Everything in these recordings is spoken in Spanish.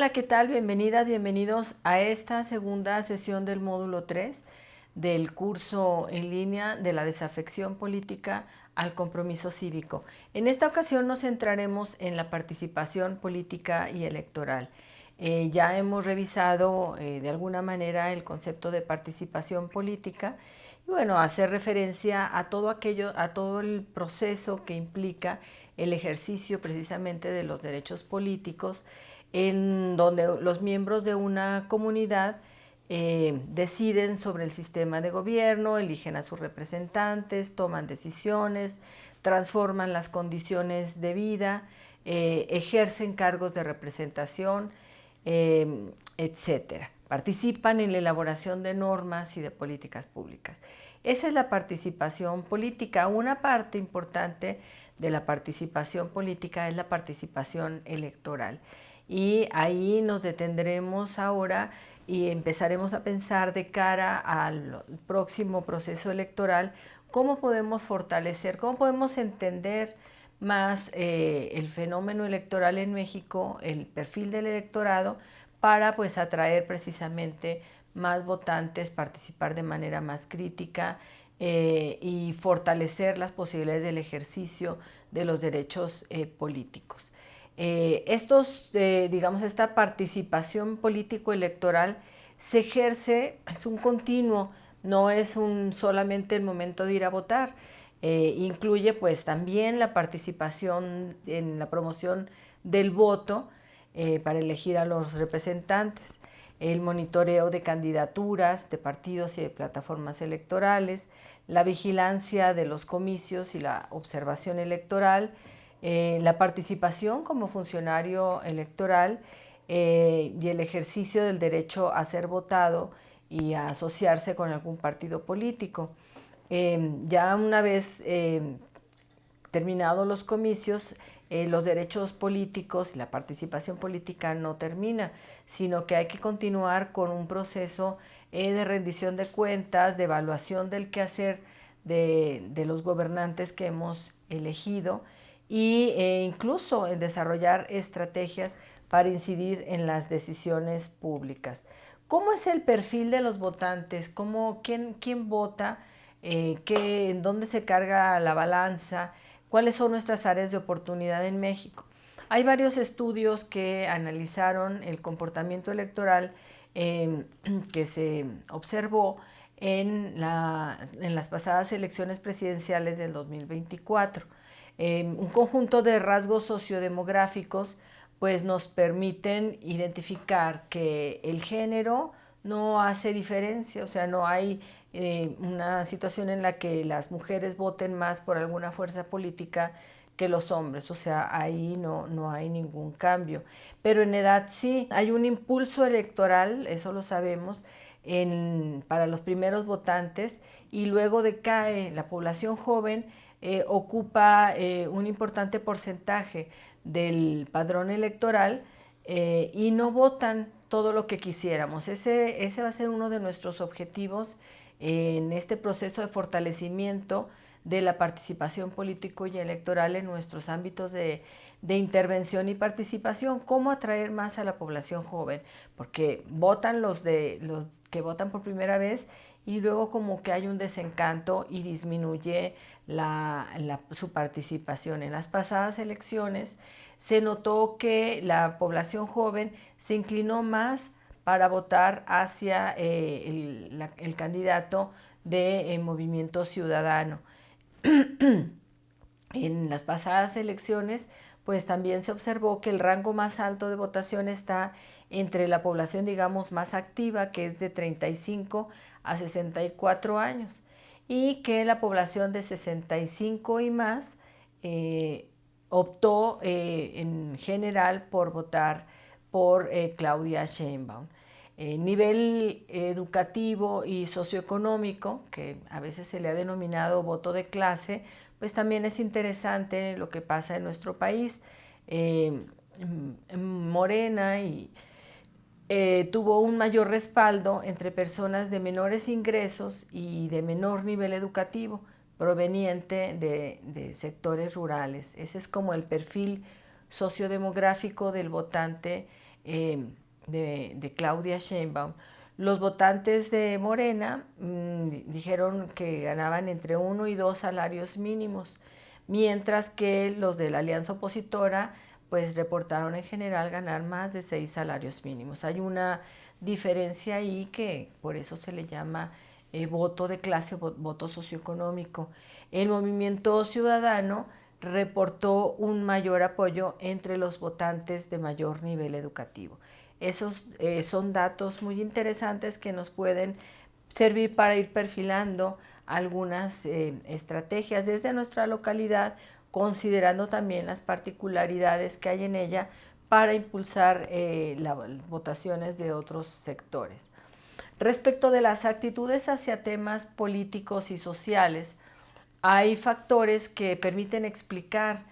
Hola, ¿qué tal? Bienvenidas, bienvenidos a esta segunda sesión del módulo 3 del curso en línea de la desafección política al compromiso cívico. En esta ocasión nos centraremos en la participación política y electoral. Ya hemos revisado de alguna manera el concepto de participación política y bueno, hacer referencia a todo aquello, a todo el proceso que implica el ejercicio precisamente de los derechos políticos, en donde los miembros de una comunidad deciden sobre el sistema de gobierno, eligen a sus representantes, toman decisiones, transforman las condiciones de vida, ejercen cargos de representación, etcétera. Participan en la elaboración de normas y de políticas públicas. Esa es la participación política. Una parte importante de la participación política es la participación electoral. Y ahí nos detendremos ahora y empezaremos a pensar de cara al próximo proceso electoral cómo podemos fortalecer, cómo podemos entender más el fenómeno electoral en México, el perfil del electorado, para pues atraer precisamente más votantes, participar de manera más crítica y fortalecer las posibilidades del ejercicio de los derechos políticos. Digamos, esta participación político-electoral se ejerce, es un continuo, no es solamente el momento de ir a votar. Incluye pues también la participación en la promoción del voto para elegir a los representantes, el monitoreo de candidaturas, de partidos y de plataformas electorales, la vigilancia de los comicios y la observación electoral, la participación como funcionario electoral y el ejercicio del derecho a ser votado y a asociarse con algún partido político. Ya una vez terminados los comicios, los derechos políticos y la participación política no termina, sino que hay que continuar con un proceso de rendición de cuentas, de evaluación del quehacer de los gobernantes que hemos elegido y incluso en desarrollar estrategias para incidir en las decisiones públicas. ¿Cómo es el perfil de los votantes? ¿Quién vota? ¿En dónde se carga la balanza? ¿Cuáles son nuestras áreas de oportunidad en México? Hay varios estudios que analizaron el comportamiento electoral que se observó en las pasadas elecciones presidenciales del 2024. Un conjunto de rasgos sociodemográficos pues nos permiten identificar que el género no hace diferencia, o sea, no hay una situación en la que las mujeres voten más por alguna fuerza política que los hombres, o sea, ahí no hay ningún cambio. Pero en edad sí, hay un impulso electoral, eso lo sabemos, para los primeros votantes y luego decae. La población joven ocupa un importante porcentaje del padrón electoral y no votan todo lo que quisiéramos. Ese va a ser uno de nuestros objetivos en este proceso de fortalecimiento de la participación político y electoral en nuestros ámbitos de intervención y participación. ¿Cómo atraer más a la población joven? Porque votan los que votan por primera vez y luego como que hay un desencanto y disminuye su participación. En las pasadas elecciones se notó que la población joven se inclinó más para votar hacia el candidato de Movimiento Ciudadano. En las pasadas elecciones, pues también se observó que el rango más alto de votación está entre la población, digamos, más activa, que es de 35 a 64 años, y que la población de 65 y más optó en general por votar por Claudia Sheinbaum. Nivel educativo y socioeconómico, que a veces se le ha denominado voto de clase, pues también es interesante lo que pasa en nuestro país. Morena tuvo un mayor respaldo entre personas de menores ingresos y de menor nivel educativo, proveniente de sectores rurales. Ese es como el perfil sociodemográfico del votante de Claudia Sheinbaum, los votantes de Morena dijeron que ganaban entre 1 y 2 salarios mínimos, mientras que los de la alianza opositora pues reportaron en general ganar más de 6 salarios mínimos. Hay una diferencia ahí que por eso se le llama voto de clase, voto socioeconómico. El Movimiento Ciudadano reportó un mayor apoyo entre los votantes de mayor nivel educativo. Esos son datos muy interesantes que nos pueden servir para ir perfilando algunas estrategias desde nuestra localidad, considerando también las particularidades que hay en ella para impulsar las votaciones de otros sectores. Respecto de las actitudes hacia temas políticos y sociales, hay factores que permiten explicar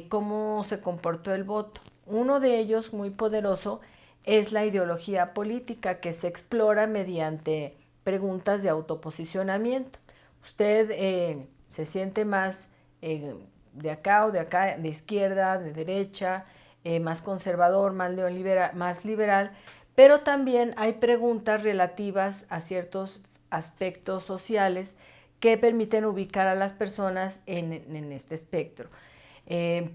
cómo se comportó el voto. Uno de ellos, muy poderoso, es la ideología política que se explora mediante preguntas de autoposicionamiento. Usted se siente más de acá o de acá, de izquierda, de derecha, más conservador, más liberal, pero también hay preguntas relativas a ciertos aspectos sociales que permiten ubicar a las personas en este espectro.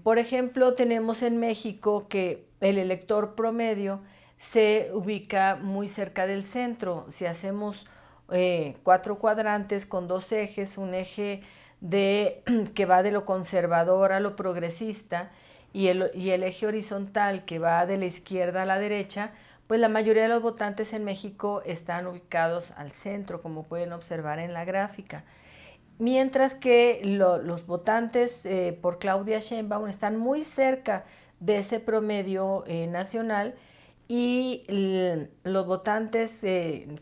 Por ejemplo, tenemos en México que el elector promedio se ubica muy cerca del centro. Si hacemos 4 cuadrantes con 2 ejes, un eje que va de lo conservador a lo progresista y el eje horizontal que va de la izquierda a la derecha, pues la mayoría de los votantes en México están ubicados al centro, como pueden observar en la gráfica. Mientras que los votantes por Claudia Sheinbaum están muy cerca de ese promedio nacional y los votantes,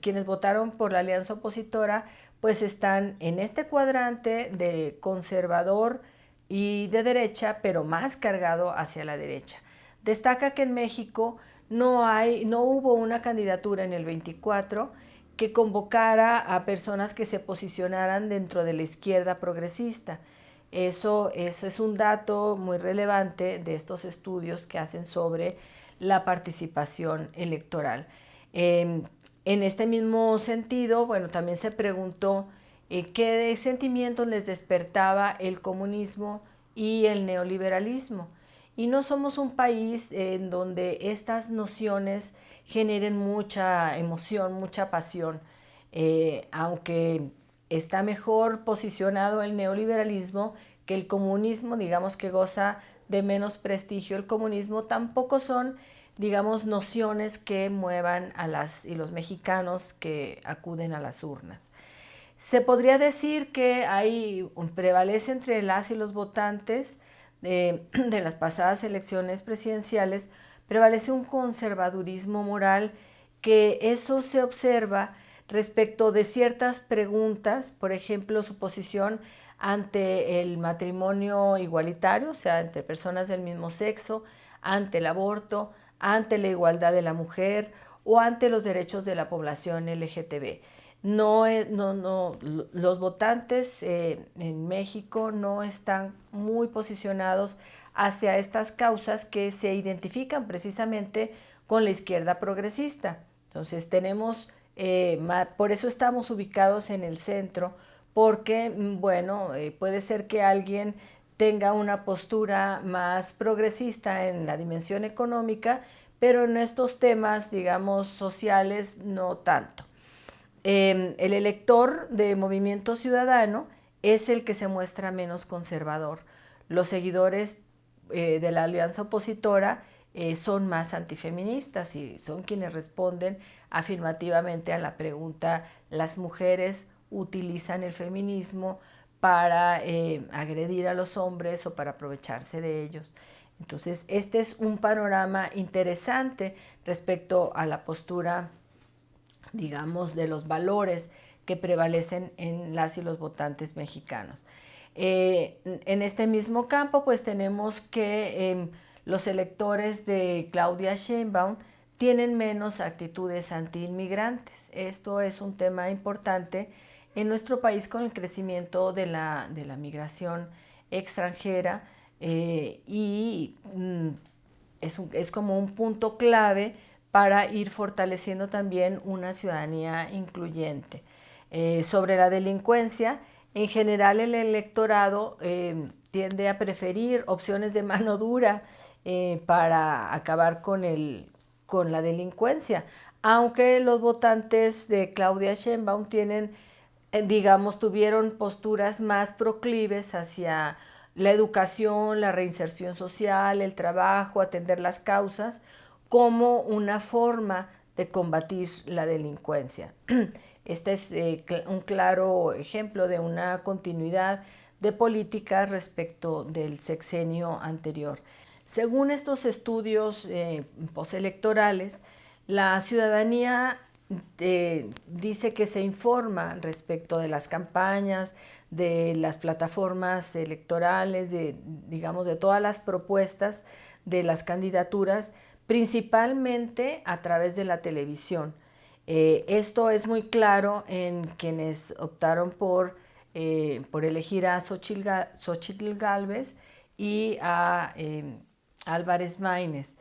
quienes votaron por la alianza opositora, pues están en este cuadrante de conservador y de derecha, pero más cargado hacia la derecha. Destaca que en México no hubo una candidatura en el 24 que convocara a personas que se posicionaran dentro de la izquierda progresista. Eso es un dato muy relevante de estos estudios que hacen sobre la participación electoral. En este mismo sentido, bueno, también se preguntó qué sentimientos les despertaba el comunismo y el neoliberalismo. Y no somos un país en donde estas nociones generen mucha emoción, mucha pasión, aunque está mejor posicionado el neoliberalismo que el comunismo, digamos que goza de menos prestigio el comunismo, tampoco son, digamos, nociones que muevan a los mexicanos que acuden a las urnas. Se podría decir que prevalece entre las y los votantes de las pasadas elecciones presidenciales, prevalece un conservadurismo moral, que eso se observa respecto de ciertas preguntas, por ejemplo, su posición ante el matrimonio igualitario, o sea, entre personas del mismo sexo, ante el aborto, ante la igualdad de la mujer o ante los derechos de la población LGTB. Los votantes en México no están muy posicionados hacia estas causas que se identifican precisamente con la izquierda progresista. Entonces por eso estamos ubicados en el centro, porque, bueno, puede ser que alguien tenga una postura más progresista en la dimensión económica, pero en estos temas, digamos, sociales, no tanto. El elector de Movimiento Ciudadano es el que se muestra menos conservador. Los seguidores de la alianza opositora son más antifeministas y son quienes responden afirmativamente a la pregunta: ¿las mujeres utilizan el feminismo para agredir a los hombres o para aprovecharse de ellos? Entonces, este es un panorama interesante respecto a la postura, digamos, de los valores que prevalecen en las y los votantes mexicanos. En este mismo campo, pues tenemos que los electores de Claudia Sheinbaum tienen menos actitudes antiinmigrantes. Esto es un tema importante en nuestro país con el crecimiento de la migración extranjera y es como un punto clave para ir fortaleciendo también una ciudadanía incluyente. Sobre la delincuencia, en general el electorado tiende a preferir opciones de mano dura para acabar con la delincuencia, aunque los votantes de Claudia Sheinbaum tienen, digamos, tuvieron posturas más proclives hacia la educación, la reinserción social, el trabajo, atender las causas, como una forma de combatir la delincuencia. Este es un claro ejemplo de una continuidad de política respecto del sexenio anterior. Según estos estudios postelectorales, la ciudadanía dice que se informa respecto de las campañas, de las plataformas electorales, digamos, de todas las propuestas de las candidaturas, principalmente a través de la televisión. Esto es muy claro en quienes optaron por elegir a Xochitl Gálvez y a Álvarez Maínez.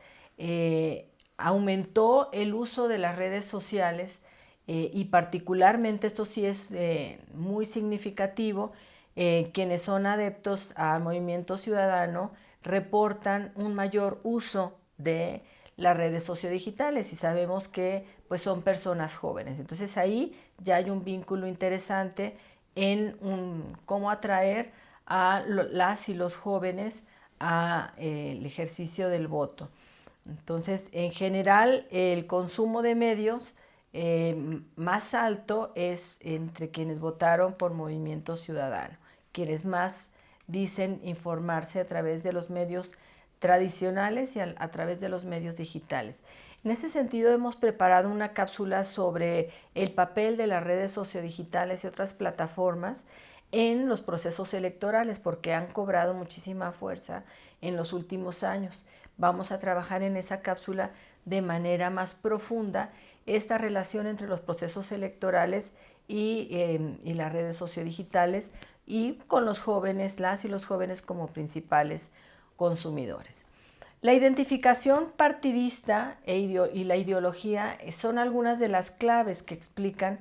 Aumentó el uso de las redes sociales y particularmente esto sí es muy significativo, quienes son adeptos al movimiento ciudadano reportan un mayor uso de las redes sociodigitales y sabemos que pues son personas jóvenes. Entonces ahí ya hay un vínculo interesante en cómo atraer a las y los jóvenes al ejercicio del voto. Entonces, en general, el consumo de medios más alto es entre quienes votaron por Movimiento Ciudadano, quienes más dicen informarse a través de los medios tradicionales y a través de los medios digitales. En ese sentido, hemos preparado una cápsula sobre el papel de las redes sociodigitales y otras plataformas en los procesos electorales, porque han cobrado muchísima fuerza en los últimos años. Vamos a trabajar en esa cápsula de manera más profunda esta relación entre los procesos electorales y las redes sociodigitales y con los jóvenes, las y los jóvenes como principales consumidores. La identificación partidista y la ideología son algunas de las claves que explican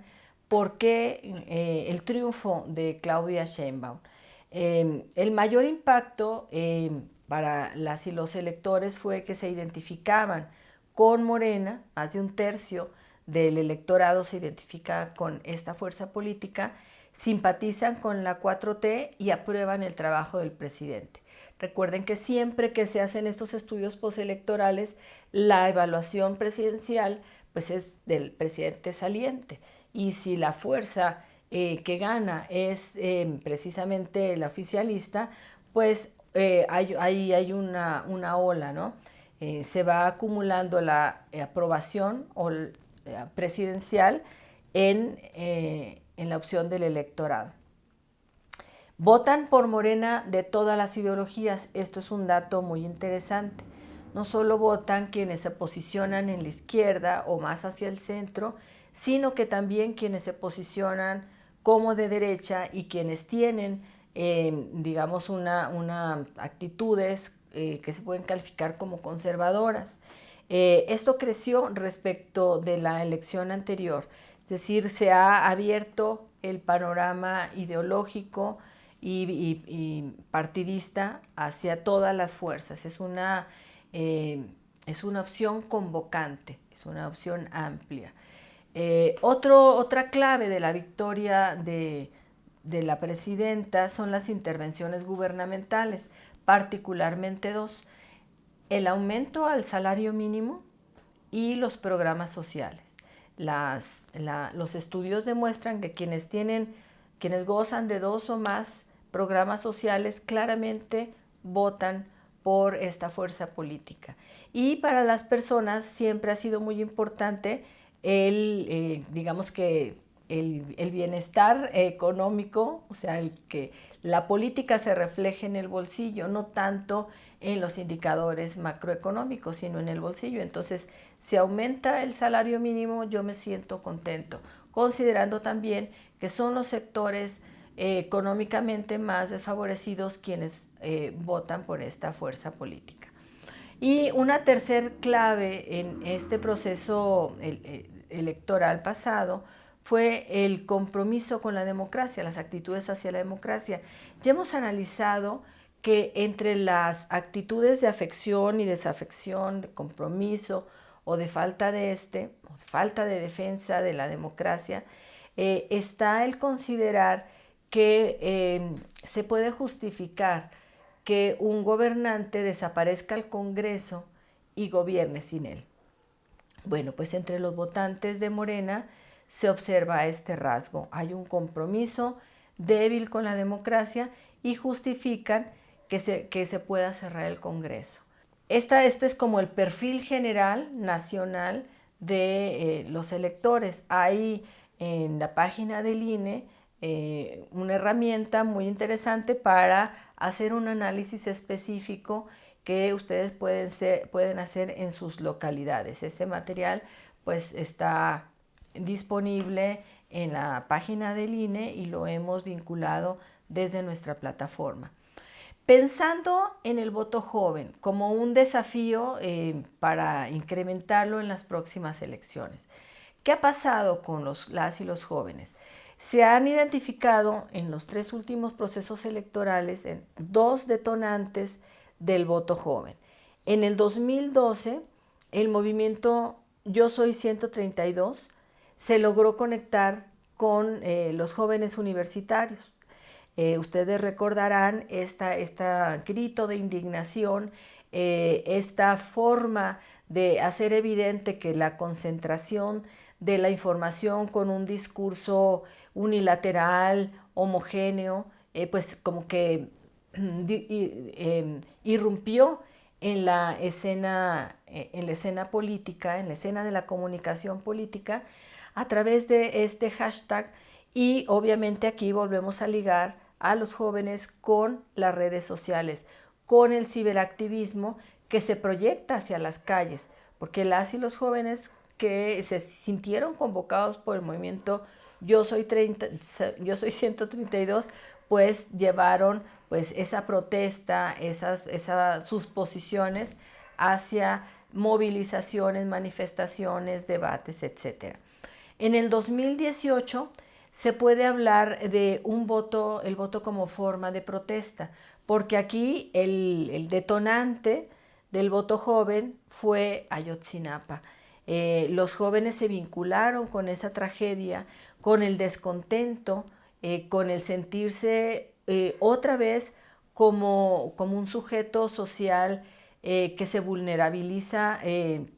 por qué el triunfo de Claudia Sheinbaum. El mayor impacto para las y los electores fue que se identificaban con Morena, más de un tercio del electorado se identifica con esta fuerza política, simpatizan con la 4T y aprueban el trabajo del presidente. Recuerden que siempre que se hacen estos estudios postelectorales, la evaluación presidencial pues es del presidente saliente. Y si la fuerza que gana es precisamente la oficialista, pues hay una ola, ¿no? Se va acumulando la aprobación presidencial en la opción del electorado. Votan por Morena de todas las ideologías. Esto es un dato muy interesante. No solo votan quienes se posicionan en la izquierda o más hacia el centro, sino que también quienes se posicionan como de derecha y quienes tienen, digamos, una actitudes que se pueden calificar como conservadoras. Esto creció respecto de la elección anterior, es decir, se ha abierto el panorama ideológico y partidista hacia todas las fuerzas. Es una opción convocante, es una opción amplia. Otra clave de la victoria de la presidenta son las intervenciones gubernamentales, particularmente dos: el aumento al salario mínimo y los programas sociales. Los estudios demuestran que quienes gozan de dos o más programas sociales claramente votan por esta fuerza política. Y para las personas siempre ha sido muy importante digamos que el bienestar económico, o sea, que la política se refleje en el bolsillo, no tanto en los indicadores macroeconómicos, sino en el bolsillo. Entonces, si aumenta el salario mínimo, yo me siento contento, considerando también que son los sectores económicamente más desfavorecidos quienes votan por esta fuerza política. Y una tercer clave en este proceso electoral pasado fue el compromiso con la democracia, las actitudes hacia la democracia. Ya hemos analizado que entre las actitudes de afección y desafección, de compromiso o de falta de defensa de la democracia, está el considerar que se puede justificar que un gobernante desaparezca al Congreso y gobierne sin él. Bueno, pues entre los votantes de Morena se observa este rasgo. Hay un compromiso débil con la democracia y justifican que se pueda cerrar el Congreso. Este es como el perfil general nacional de los electores. Hay en la página del INE una herramienta muy interesante para hacer un análisis específico que ustedes pueden hacer en sus localidades. Ese material pues está disponible en la página del INE y lo hemos vinculado desde nuestra plataforma. Pensando en el voto joven como un desafío para incrementarlo en las próximas elecciones. ¿Qué ha pasado con las y los jóvenes? Se han identificado en los 3 últimos procesos electorales 2 detonantes del voto joven. En el 2012, el movimiento Yo Soy 132 se logró conectar con los jóvenes universitarios. Ustedes recordarán este grito de indignación, esta forma de hacer evidente que la concentración de la información con un discurso unilateral, homogéneo, pues como que irrumpió en la escena política, en la escena de la comunicación política, a través de este hashtag. Y obviamente aquí volvemos a ligar a los jóvenes con las redes sociales, con el ciberactivismo que se proyecta hacia las calles, porque las y los jóvenes que se sintieron convocados por el movimiento Yo Soy 132, pues llevaron pues esa protesta, sus posiciones hacia movilizaciones, manifestaciones, debates, etc. En el 2018 se puede hablar de el voto como forma de protesta, porque aquí el detonante del voto joven fue Ayotzinapa. Los jóvenes se vincularon con esa tragedia, con el descontento, con el sentirse otra vez como un sujeto social que se vulnerabiliza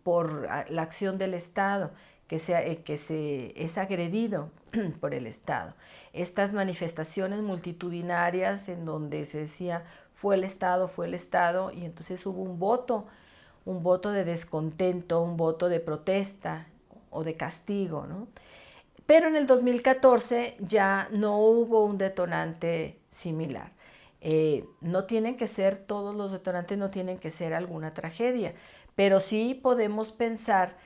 por la acción del Estado, que es agredido por el Estado. Estas manifestaciones multitudinarias en donde se decía fue el Estado, y entonces hubo un voto de descontento, un voto de protesta o de castigo, ¿no? Pero en el 2014 ya no hubo un detonante similar. No tienen que ser, todos los detonantes no tienen que ser alguna tragedia, pero sí podemos pensar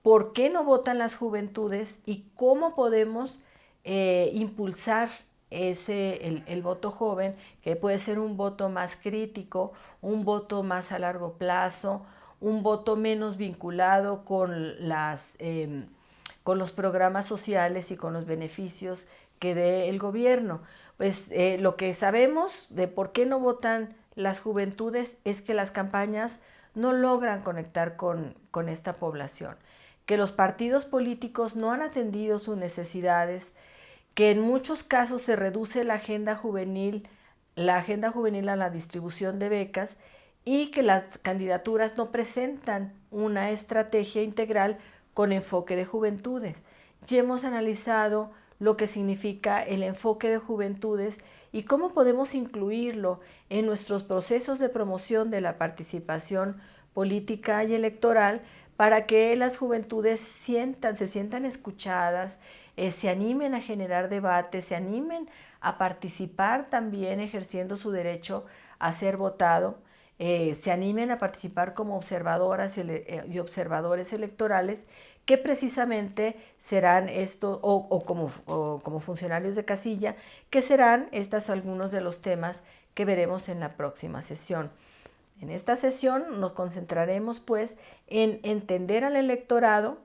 por qué no votan las juventudes y cómo podemos impulsar el voto joven, que puede ser un voto más crítico, un voto más a largo plazo, un voto menos vinculado con los programas sociales y con los beneficios que dé el gobierno. Pues lo que sabemos de por qué no votan las juventudes es que las campañas no logran conectar con esta población, que los partidos políticos no han atendido sus necesidades, que en muchos casos se reduce la agenda juvenil a la distribución de becas, y que las candidaturas no presentan una estrategia integral con enfoque de juventudes. Ya hemos analizado lo que significa el enfoque de juventudes y cómo podemos incluirlo en nuestros procesos de promoción de la participación política y electoral para que las juventudes se sientan escuchadas, se animen a generar debates, se animen a participar también ejerciendo su derecho a ser votado, se animen a participar como observadoras y observadores electorales, que precisamente serán o como funcionarios de casilla, que serán estos algunos de los temas que veremos en la próxima sesión. En esta sesión nos concentraremos pues en entender al electorado,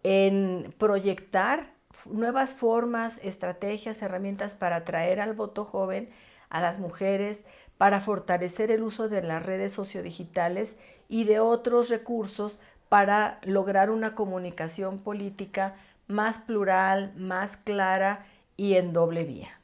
en proyectar nuevas formas, estrategias, herramientas para atraer al voto joven, a las mujeres, para fortalecer el uso de las redes sociodigitales y de otros recursos para lograr una comunicación política más plural, más clara y en doble vía.